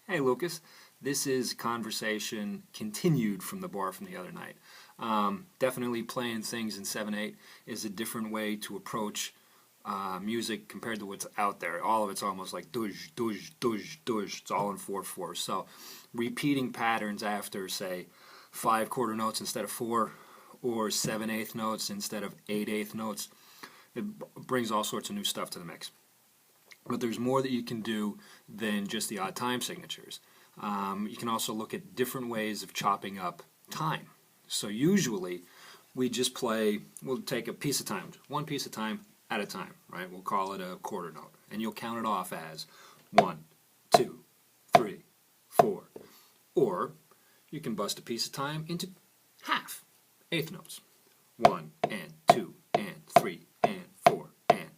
Hey Lucas, this is conversation continued from the bar from the other night. Definitely playing things in 7/8 is a different way to approach music compared to what's out there. All of it's almost like dush, dush, dush, dush. It's all in 4/4. So repeating patterns after, say, 5 quarter notes instead of 4, or 7/8 notes instead of 8/8 notes, it brings all sorts of new stuff to the mix. But there's more that you can do than just the odd time signatures. You can also look at different ways of chopping up time. So usually we just we'll take a piece of time, one piece of time at a time, right? We'll call it a quarter note. And you'll count it off as 1, 2, 3, 4. Or you can bust a piece of time into half, eighth notes. 1 and 2 and 3 and 4 and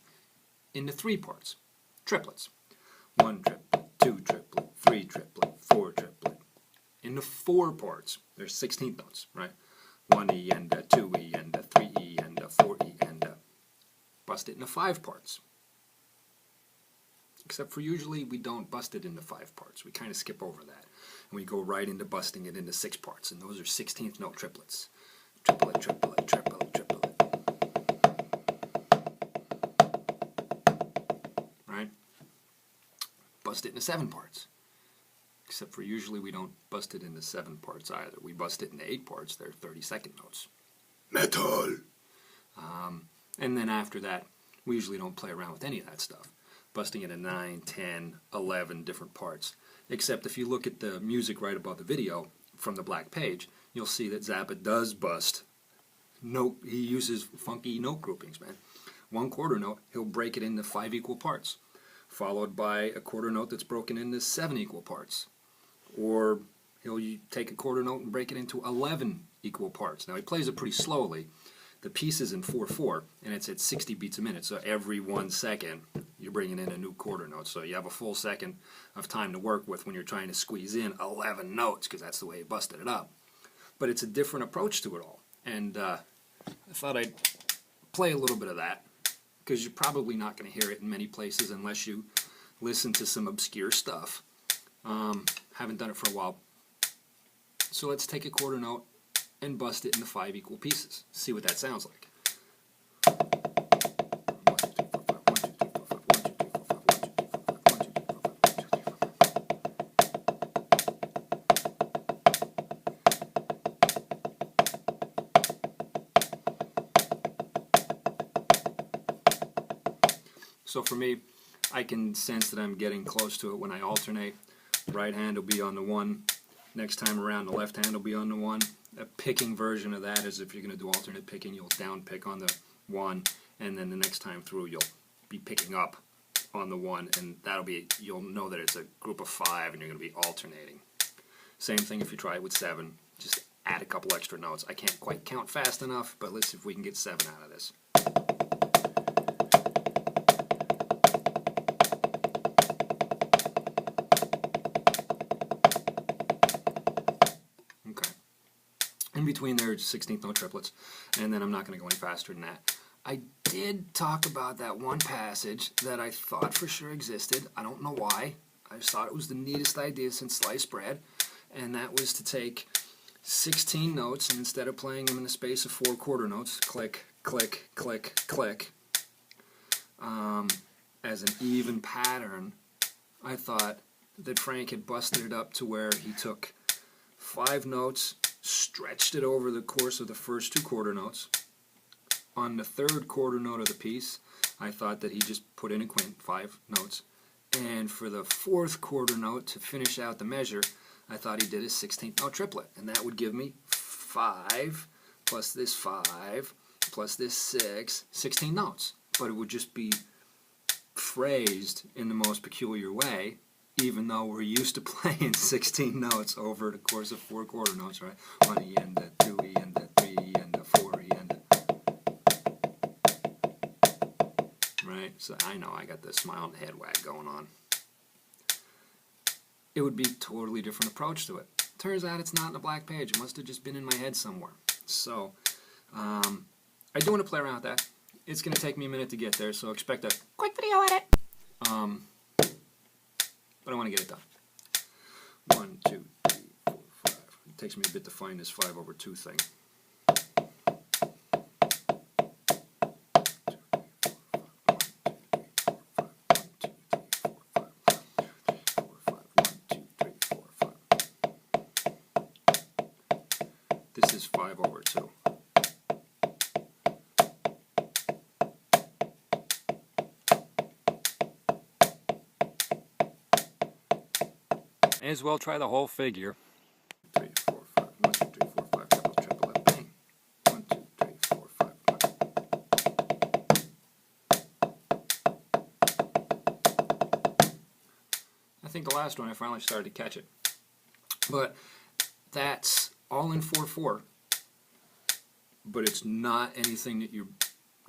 into 3 parts. Triplets. 1 triplet, 2 triplet, 3 triplet, 4 triplet. Into 4 parts. There's 16th notes, right? 1 E and a 2 E and a 3 E and a 4 E and a. Bust it into 5 parts. Except for usually we don't bust it into 5 parts. We kind of skip over that. And we go right into busting it into 6 parts. And those are 16th note triplets. Triplet, triplet, triplet, triplet. Right? Bust it into 7 parts. Except for usually we don't bust it into 7 parts either. We bust it into 8 parts. They're 32nd notes. Metal! And then after that, we usually don't play around with any of that stuff. Busting it into 9, 10, 11 different parts. Except if you look at the music right above the video from the black page, you'll see that Zappa does bust note. He uses funky note groupings, man. 1 quarter note, he'll break it into 5 equal parts, followed by a quarter note that's broken into 7 equal parts. Or he'll take a quarter note and break it into 11 equal parts. Now he plays it pretty slowly. The piece is in 4/4, and it's at 60 beats a minute, so every 1 second you're bringing in a new quarter note. So you have a full second of time to work with when you're trying to squeeze in 11 notes, because that's the way he busted it up. But it's a different approach to it all. And I thought I'd play a little bit of that, because you're probably not going to hear it in many places unless you listen to some obscure stuff. Haven't done it for a while. So let's take a quarter note and bust it into 5 equal pieces. See what that sounds like. So for me, I can sense that I'm getting close to it when I alternate. Right hand will be on the 1. Next time around, the left hand will be on the 1. A picking version of that is if you're going to do alternate picking, you'll down pick on the 1, and then the next time through you'll be picking up on the 1, and you'll know that it's a group of 5 and you're going to be alternating. Same thing if you try it with 7. Just add a couple extra notes. I can't quite count fast enough, but let's see if we can get 7 out of this. In between there, 16th note triplets, and then I'm not going to go any faster than that. I did talk about that one passage that I thought for sure existed. I don't know why. I just thought it was the neatest idea since sliced bread, and that was to take 16 notes, and instead of playing them in the space of 4 quarter notes, click, click, click, click, as an even pattern. I thought that Frank had busted it up to where he took 5 notes, stretched it over the course of the first 2 quarter notes. On the 3rd quarter note of the piece, I thought that he just put in a quint, 5 notes. And for the 4th quarter note, to finish out the measure, I thought he did a 16th note triplet. And that would give me 5 plus this 5 plus this 6, 16 notes. But it would just be phrased in the most peculiar way, even though we're used to playing 16 notes over the course of 4 quarter notes, right? 1 E and a 2 E and a 3 E and a 4 E and a... Right? So I know I got the smile and the head wag going on. It would be a totally different approach to it. Turns out it's not in the black page. It must have just been in my head somewhere. So I do want to play around with that. It's going to take me a minute to get there, so expect a quick video edit. But I want to get it done. 1, 2, 3, 4, 5. It takes me a bit to find this 5/2 thing. This is 5/2. May as well try the whole figure. 3, 4, 5. 1, 2, 3, 4, 5. Triple, triple, and bang. 1, 2, 3, 4, 5. I think the last one I finally started to catch it. But that's all in 4/4. But it's not anything that you're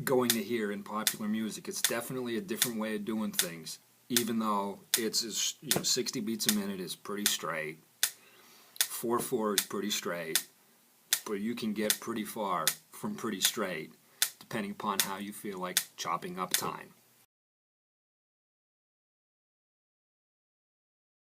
going to hear in popular music. It's definitely a different way of doing things. Even though it's 60 beats a minute is pretty straight. 4/4 is pretty straight, but you can get pretty far from pretty straight depending upon how you feel like chopping up time.